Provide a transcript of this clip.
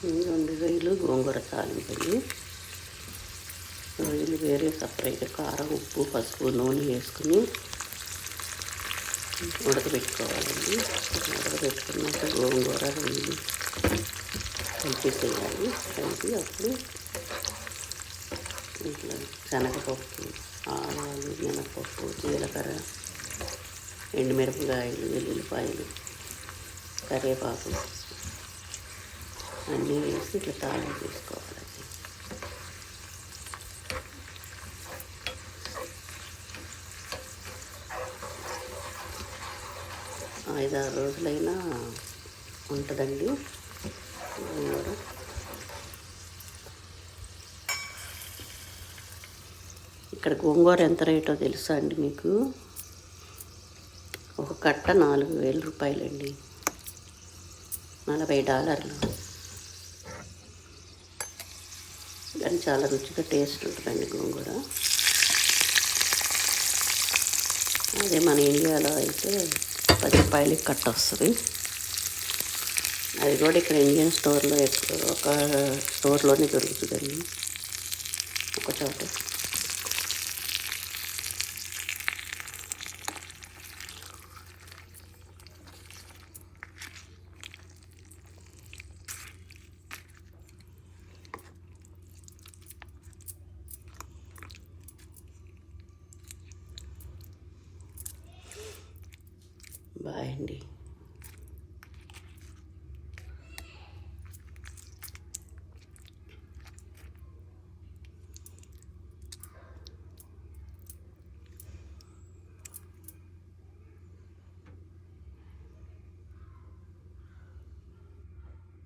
రొయ్యలు గోంగూర తాలింపండి. రొయ్యలు వేరే సపరేట్ కారం, ఉప్పు, పసుపు, నూనె వేసుకుని ఉడకబెట్టుకోవాలండి. ఉడకబెట్టుకున్నాక గోంగూర, రొయ్యలు కలిపేసేయాలి. కలిపి అప్పుడు ఇట్లా శనగపప్పు, ఆవాలు, మినపప్పు, జీలకర్ర, ఎండుమిరపకాయలు, వెల్లుల్లిపాయలు, కరివేపాకు అన్నీ వేసి ఇట్లా తాలింపు వేసుకోవాలండి. 5-6 రోజులైనా ఉంటుందండి గోంగూర. ఇక్కడ గోంగూర ఎంత రేటో తెలుసా అండి మీకు? ఒక కట్ట 4,000 రూపాయలండి, $40. కానీ చాలా రుచిగా టేస్ట్ ఉంటుందండి గోంగూర. అదే మన ఇండియాలో అయితే 10 రూపాయలకి కట్ట వస్తుంది. అది కూడా ఇక్కడ ఇండియన్ స్టోర్లో ఒక స్టోర్లోనే దొరుకుతుందండి, ఒక చోట. బాయ్ అండి.